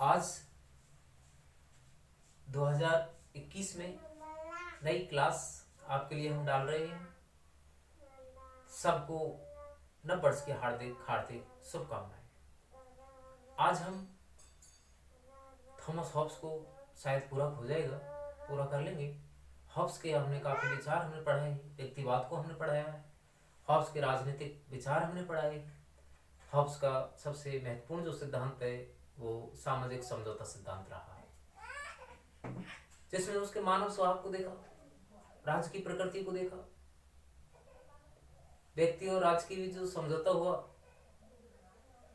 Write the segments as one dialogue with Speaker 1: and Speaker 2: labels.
Speaker 1: आज 2021 में नई क्लास आपके लिए हम डाल रहे हैं। सबको नव वर्ष की हार्दिक हार्दिक शुभकामनाएं। आज हम थॉमस हॉब्स को शायद पूरा हो जाएगा, पूरा कर लेंगे। हॉब्स के हमने काफ़ी विचार हमने पढ़े हैं, व्यक्तिवाद को हमने पढ़ाया है, हॉब्स के राजनीतिक विचार हमने पढ़ाए। हॉब्स का सबसे महत्वपूर्ण जो सिद्धांत है वो सामाजिक समझौता सिद्धांत रहा है, जिसमें उसके मानव स्वभाव को देखा, राज की प्रकृति को देखा, व्यक्ति और राज की भी जो समझौता हुआ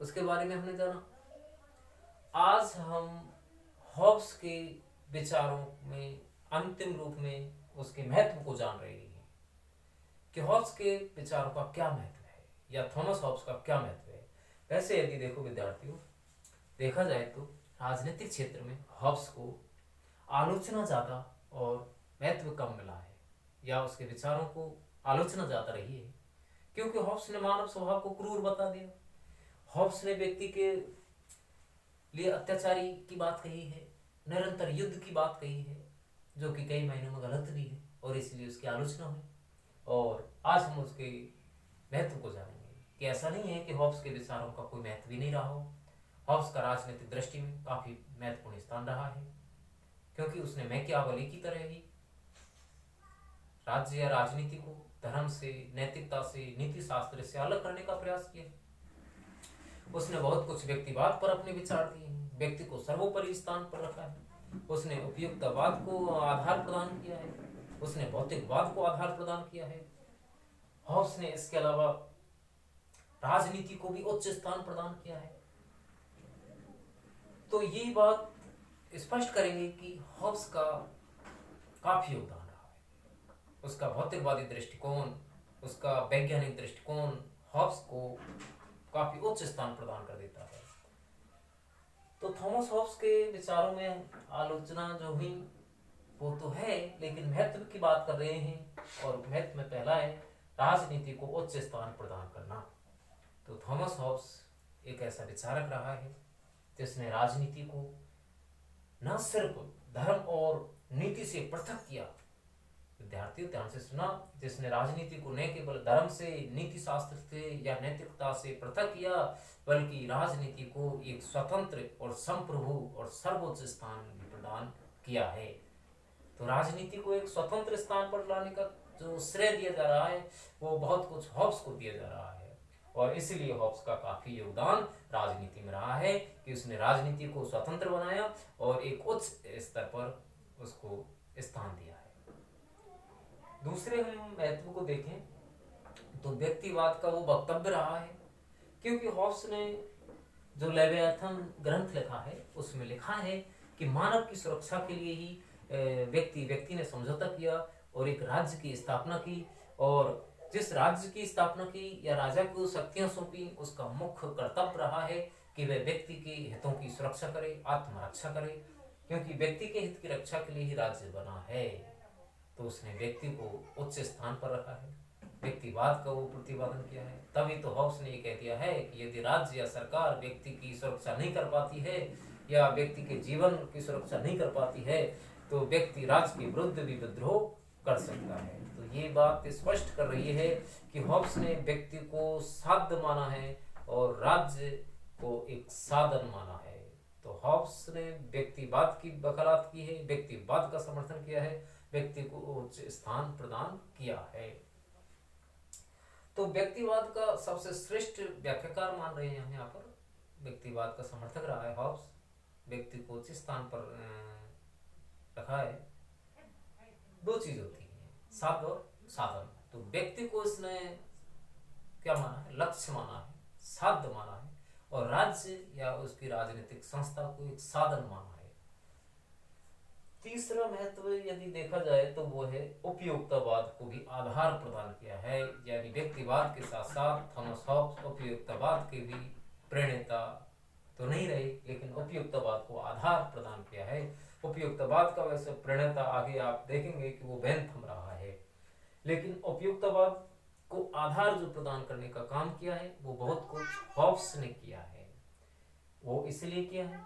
Speaker 1: उसके बारे में हमने जाना। आज हम हॉब्स के विचारों में अंतिम रूप में उसके महत्व को जान रहे हैं कि हॉब्स के विचारों का क्या महत्व है या थॉमस हॉब्स का क्या महत्व है। वैसे यदि देखो विद्यार्थियों, देखा जाए तो राजनीतिक क्षेत्र में हॉब्स को आलोचना ज़्यादा और महत्व कम मिला है, या उसके विचारों को आलोचना ज़्यादा रही है, क्योंकि हॉब्स ने मानव स्वभाव को क्रूर बता दिया। हॉब्स ने व्यक्ति के लिए अत्याचारी की बात कही है, निरंतर युद्ध की बात कही है, जो कि कई महीनों में गलत भी है और इसलिए उसकी आलोचना हुई। और आज हम उसके महत्व को जानेंगे कि ऐसा नहीं है कि हॉब्स के विचारों का कोई महत्व ही नहीं रहा हो। हॉब्स का राजनीतिक दृष्टि में काफी महत्वपूर्ण स्थान रहा है, क्योंकि उसने मैकियावेली की तरह ही राज्य या राजनीति को धर्म से, नैतिकता से, नीति शास्त्र से अलग करने का प्रयास किया। उसने बहुत कुछ व्यक्तिवाद पर अपने विचार दिए हैं, व्यक्ति को सर्वोपरि स्थान पर रखा है। उसने उपयुक्तवाद को आधार प्रदान किया है, उसने भौतिकवाद को आधार प्रदान किया है। हॉब्स ने इसके अलावा राजनीति को भी उच्च स्थान प्रदान किया है। तो ये बात स्पष्ट करेंगे कि हॉब्स का काफी योगदान रहा है। उसका भौतिकवादी दृष्टिकोण, उसका वैज्ञानिक दृष्टिकोण हॉब्स को काफी उच्च स्थान प्रदान कर देता है। तो थॉमस हॉब्स के विचारों में आलोचना जो हुई वो तो है, लेकिन महत्व की बात कर रहे हैं, और महत्व में पहला है राजनीति को उच्च स्थान प्रदान करना। तो थॉमस हॉब्स एक ऐसा विचारक रहा है जिसने राजनीति को न सिर्फ धर्म और नीति से पृथक किया, विद्यार्थियों ध्यान से सुना, जिसने राजनीति को न केवल धर्म से, नीति शास्त्र से या नैतिकता से पृथक किया, बल्कि राजनीति को एक स्वतंत्र और संप्रभु और सर्वोच्च स्थान भी प्रदान किया है। तो राजनीति को एक स्वतंत्र स्थान पर लाने का जो श्रेय दिया जा रहा है वो बहुत कुछ हॉब्स को दिया जा रहा है, और इसलिए हॉब्स का काफी योगदान राजनीति में रहा है कि उसने राजनीति को स्वतंत्र बनाया और एक उच्च स्तर पर उसको स्थान दिया है। दूसरे हम महत्व को देखें तो व्यक्तिवाद का वो वक्तव्य रहा है, क्योंकि हॉब्स ने जो लेवियाथन ग्रंथ लिखा है उसमें लिखा है कि मानव की सुरक्षा के लिए ही व्यक्ति ने समझौता किया और एक राज्य की स्थापना की, और जिस राज्य की स्थापना की या राजा को शक्तियां सौंपी, उसका मुख्य कर्तव्य रहा है कि वह व्यक्ति के हितों की सुरक्षा करे, आत्मरक्षा करे, क्योंकि व्यक्ति के हित की रक्षा के लिए ही राज्य बना है। तो उसने व्यक्ति को उच्च स्थान पर रखा है, व्यक्तिवाद का वो प्रतिपादन किया है। तभी तो हॉब्स ने ये कह दिया है कि यदि राज्य या सरकार व्यक्ति की सुरक्षा नहीं कर पाती है या व्यक्ति के जीवन की सुरक्षा नहीं कर पाती है तो व्यक्ति राज्य के विरुद्ध भी विद्रोह कर सकता है। तो ये बात स्पष्ट कर रही है कि हॉब्स ने व्यक्ति को साध्य माना है और राज्य को एक साधन माना है। तो हॉब्स ने व्यक्तिवाद की वकालत की है, व्यक्तिवाद का समर्थन किया है, व्यक्ति को उच्च स्थान प्रदान किया है। तो व्यक्तिवाद का सबसे श्रेष्ठ व्याख्याकार मान रहे हैं हम यहाँ पर, व्यक्तिवाद का समर्थक रहा है हॉब्स, व्यक्ति को उच्च स्थान पर रखा है। दो चीज होती है, साध्य और साधन। तो व्यक्ति को इसने क्या माना है, लक्ष्य माना है, साध्य माना है, और राज्य या उसकी राजनीतिक संस्था को एक साधन माना है। तीसरा महत्व यदि देखा जाए तो वो है उपयुक्तवाद को भी आधार प्रदान किया है, यानी व्यक्तिवाद के साथ साथ थॉमस हॉब्स उपयुक्तवाद के भी प्रणेता तो नहीं रहे, लेकिन उपयुक्तवाद को आधार प्रदान किया है। उपयुक्तवाद का वैसे प्रणेता आगे आप देखेंगे कि वो बेंथम रहा है, लेकिन उपयुक्तवाद को आधार जो प्रदान करने का काम किया है वो बहुत कुछ हॉब्स ने किया है। वो इसलिए किया है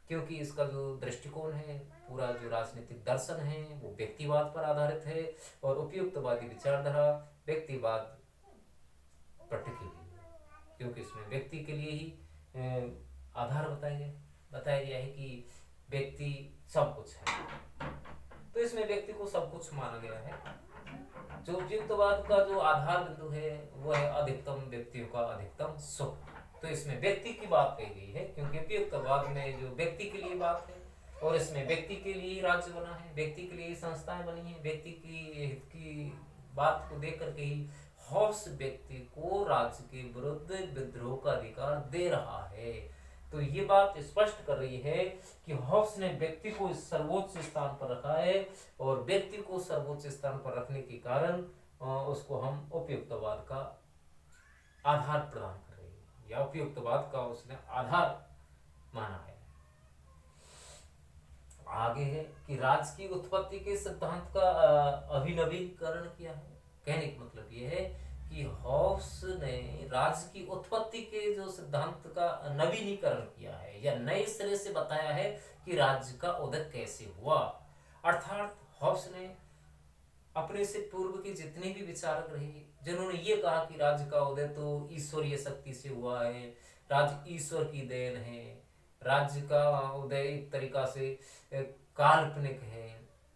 Speaker 1: क्योंकि इसका जो दृष्टिकोण है, पूरा जो राजनीतिक दर्शन है वो व्यक्तिवाद पर आधारित है और उपयुक्तवादी विचारधारा व्यक्तिवाद पर टिकी हुई है, क्योंकि इसमें व्यक्ति के लिए ही आधार बताया गया है कि व्यक्ति सब कुछ है। तो इसमें व्यक्ति को सब कुछ माना गया है। जो उपयुक्तवाद का जो आधार बिंदु है वो है अधिकतम व्यक्तियों का अधिकतम सुख। तो इसमें व्यक्ति की बात कही गई है, क्योंकि उपयुक्तवाद में जो व्यक्ति के लिए बात है और इसमें व्यक्ति के लिए राज्य बना है, व्यक्ति के लिए संस्थाएं बनी है, व्यक्ति की हित की बात को देख करके ही हॉब्स व्यक्ति को राज्य के विरुद्ध विद्रोह का अधिकार दे रहा है। तो ये बात स्पष्ट कर रही है कि हॉब्स ने व्यक्ति को सर्वोच्च स्थान पर रखा है और व्यक्ति को सर्वोच्च स्थान पर रखने के कारण उसको हम उपयुक्तवाद का आधार प्रदान कर रहे हैं या उपयुक्तवाद का उसने आधार माना है। आगे है कि राज्य की उत्पत्ति के सिद्धांत का अभिनवीकरण किया है। कहने का मतलब ये है कि हॉब्स ने राज्य की उत्पत्ति के जो सिद्धांत का नवीनीकरण किया है या नए सिरे से बताया है कि राज्य का उदय कैसे हुआ। अर्थात हॉब्स ने अपने से पूर्व के जितने भी विचारक रहे जिन्होंने ये कहा कि राज्य का उदय तो ईश्वरीय शक्ति से हुआ है, राज्य ईश्वर की देन है, राज्य का उदय एक तरीका से काल्पनिक है,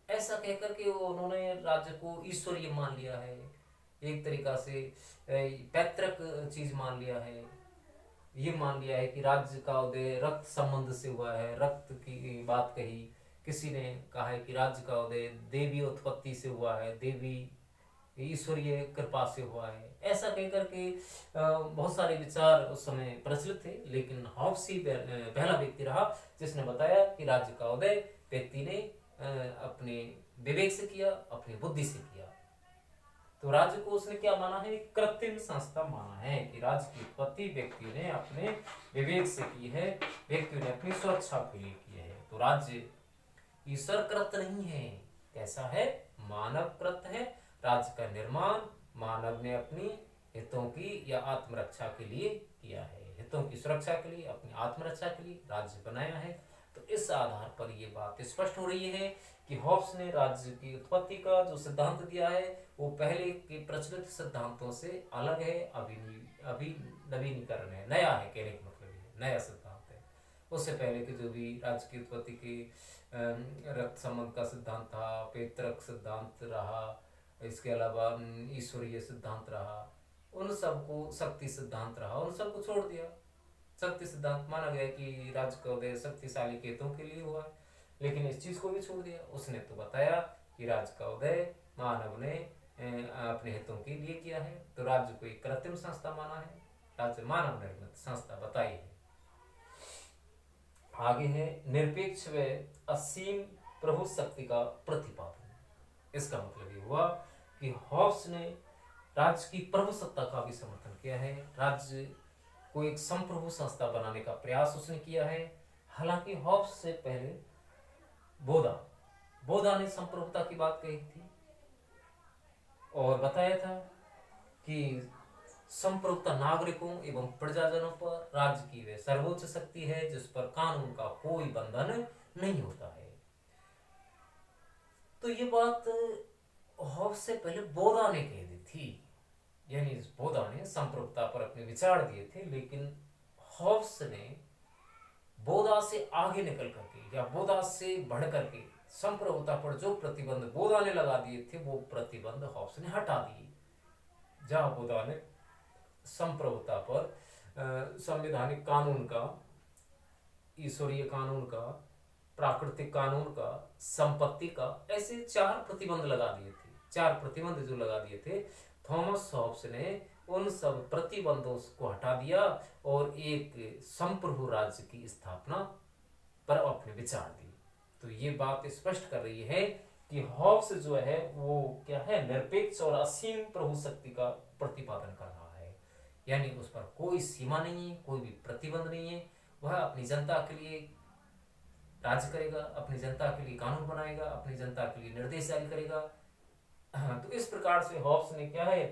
Speaker 1: ऐसा कहकर के उन्होंने राज्य को ईश्वरीय मान लिया है, एक तरीका से पैतृक चीज मान लिया है। ये मान लिया है कि राज्य का उदय रक्त संबंध से हुआ है, रक्त की बात कही। किसी ने कहा है कि राज्य का उदय देवी उत्पत्ति से हुआ है, देवी ईश्वरीय कृपा से हुआ है। ऐसा कहकर के बहुत सारे विचार उस समय प्रचलित थे, लेकिन हॉब्स ही पहला व्यक्ति रहा जिसने बताया कि राज्य का उदय व्यक्ति ने अपने विवेक से किया, अपनी बुद्धि से किया। तो राज्य को उसने क्या माना है? कृत्रिम संस्था माना है कि राज्य की उत्पत्ति व्यक्ति ने अपने विवेक से की है, व्यक्ति ने अपनी सुरक्षा के लिए की है। तो राज्य ईश्वर कृत नहीं है, कैसा है? मानव कृत है। राज्य का निर्माण मानव ने अपनी हितों की या आत्मरक्षा के लिए किया है, हितों की सुरक्षा के लिए, अपनी आत्मरक्षा के लिए राज्य बनाया है। तो इस आधार पर यह बात स्पष्ट हो रही है कि हॉब्स ने राज्य की उत्पत्ति का जो सिद्धांत दिया है वो पहले के प्रचलित सिद्धांतों से अलग है, अभी नवीनीकरण है, नया है। कहने का मतलब ये नया सिद्धांत है। उससे पहले के जो भी राज्य की उत्पत्ति के रक्त संबंध का सिद्धांत था, पैतृक सिद्धांत रहा, इसके अलावा ईश्वरीय सिद्धांत रहा, उन सबको शक्ति सिद्धांत रहा, उन सबको छोड़ दिया। शक्ति सिद्धांत माना गया कि राज्य का उदय शक्तिशाली केतुओं के लिए हुआ है, लेकिन इस चीज को भी छोड़ दिया। उसने तो बताया कि राज्य का उदय मानव ने अपने हितों के लिए किया है। तो राज्य को एक कृत्रिम संस्था माना है, राज्य मानव निर्मित संस्था बताई है। आगे है निरपेक्ष व असीम प्रभु शक्ति का प्रतिपादन। इसका मतलब ये हुआ कि हॉब्स ने राज्य की प्रभु सत्ता का भी समर्थन किया है, राज्य को एक संप्रभु संस्था बनाने का प्रयास उसने किया है। हालांकि हॉब्स से पहले बोधा ने संप्रभुता की बात कही थी और बताया था कि संप्रभुता नागरिकों एवं प्रजाजनों पर राज्य की वे सर्वोच्च शक्ति है जिस पर कानून का कोई बंधन नहीं होता है। तो ये बात हॉब्स से पहले बोधा ने कह दी थी, यानी बोधा ने संप्रभुता पर अपने विचार दिए थे, लेकिन हॉब्स ने बोधा से आगे निकल करके या बोधा से बढ़ करके संप्रभुता पर जो प्रतिबंध बोधा ने लगा दिए थे वो प्रतिबंध हॉब्स ने हटा दिए। जहां बोधा ने संप्रभुता पर संवैधानिक कानून का, ईश्वरीय कानून का, प्राकृतिक कानून का, संपत्ति का, ऐसे 4 प्रतिबंध लगा दिए थे। 4 प्रतिबंध जो लगा दिए थे, थॉमस हॉब्स ने उन सब प्रतिबंधों को हटा दिया और एक संप्रभु राज्य की स्थापना पर अपने विचार दिए। तो ये बात स्पष्ट कर रही है कि हॉब्स जो है वो क्या है? निरपेक्ष और असीम प्रभु शक्ति का प्रतिपादन कर रहा है, यानी उस पर कोई सीमा नहीं है, कोई भी प्रतिबंध नहीं है। वह अपनी जनता के लिए राज्य करेगा, अपनी जनता के लिए कानून बनाएगा, अपनी जनता के लिए निर्देश जारी करेगा। तो इस प्रकार से हॉब्स ने क्या है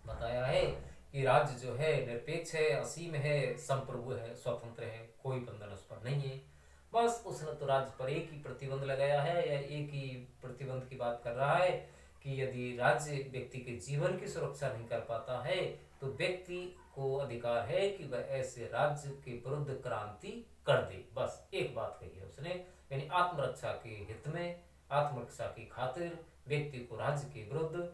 Speaker 1: बताया है कि राज्य जो है निरपेक्ष है, असीम है, संप्रभु है, स्वतंत्र है, कोई बंधन उस पर नहीं है। बस उसने तो राज्य पर एक ही प्रतिबंध लगाया है, या एक ही प्रतिबंध की बात कर रहा है कि यदि राज्य व्यक्ति के जीवन की सुरक्षा नहीं कर पाता है तो व्यक्ति को अधिकार है कि वह ऐसे राज्य के विरुद्ध क्रांति कर दे। बस एक बात कही है उसने, यानी आत्मरक्षा के हित में, आत्मरक्षा की खातिर व्यक्ति को राज्य के विरुद्ध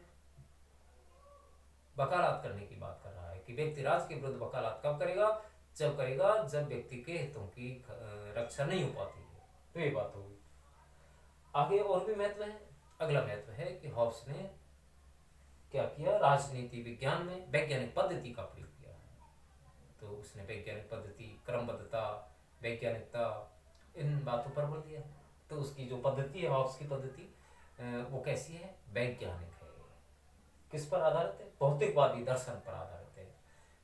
Speaker 1: वकालत करने की बात कर रहा है कि व्यक्ति राज्य के विरुद्ध वकालत कब करेगा, जब व्यक्ति के हितों की रक्षा नहीं हो पाती है। तो ये बात होगी। आगे और भी महत्व है। अगला महत्व है कि हॉब्स ने क्या किया, राजनीति विज्ञान में वैज्ञानिक पद्धति का प्रयोग किया है। तो उसने वैज्ञानिक पद्धति, क्रमबद्धता, वैज्ञानिकता, इन बातों पर बल दिया। तो उसकी जो पद्धति है, हॉब्स की पद्धति, वो कैसी है, वैज्ञानिक है। किस पर आधारित है, भौतिकवादी दर्शन पर आधारित है,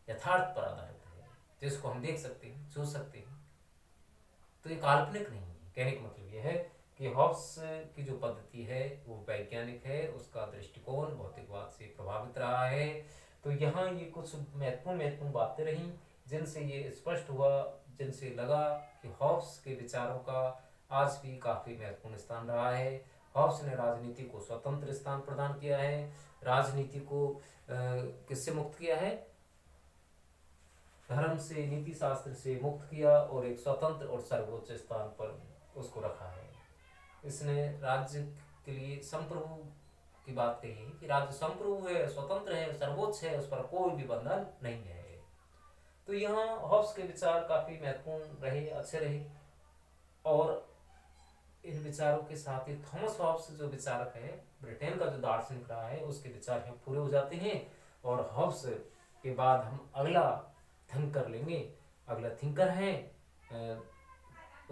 Speaker 1: यथार्थ पर आधारित है, जिसको हम देख सकते हैं, सोच सकते हैं। तो ये काल्पनिक नहीं है। कहने का मतलब ये है कि हॉब्स की जो पद्धति है वो वैज्ञानिक है, उसका दृष्टिकोण भौतिकवाद से प्रभावित रहा है। तो यहाँ ये कुछ महत्वपूर्ण बातें रहीं जिनसे ये स्पष्ट हुआ, जिनसे लगा कि हॉब्स के विचारों का आज भी काफ़ी महत्वपूर्ण स्थान रहा है। हॉब्स ने राजनीति को स्वतंत्र स्थान प्रदान किया है, राजनीति को किससे मुक्त किया है, धर्म से, नीति शास्त्र से मुक्त किया और एक स्वतंत्र और सर्वोच्च स्थान पर उसको रखा है। इसने राज्य के लिए संप्रभु की बात कही है कि राज्य संप्रभु है, स्वतंत्र है, सर्वोच्च है, उस पर कोई भी बंधन नहीं है। तो यहाँ हॉब्स के विचार काफी महत्वपूर्ण रहे, अच्छे रहे। और इन विचारों के साथ ही थॉमस हॉब्स जो विचारक है, ब्रिटेन का जो दार्शनिक रहा है, उसके विचार यहाँ पूरे हो जाते हैं। और हॉब्स के बाद हम अगला थिंकर लेंगे। अगला थिंकर है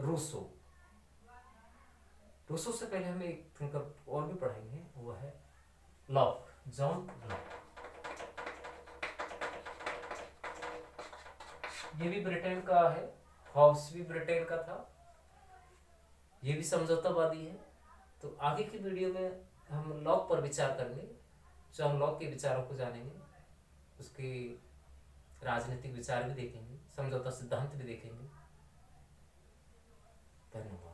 Speaker 1: रूसो। रूसो से पहले हमें एक थिंकर और भी पढ़ेंगे, वो है लॉक, जॉन लॉक। ये भी ब्रिटेन का है, हॉब्स भी ब्रिटेन का था, ये भी समझौतावादी है। तो आगे की वीडियो में हम लॉक पर विचार करेंगे, जॉन लॉक के विचारों को जानेंगे, उसके राजनीतिक विचार भी देखेंगे, समझौता सिद्धांत भी देखेंगे। धन्यवाद।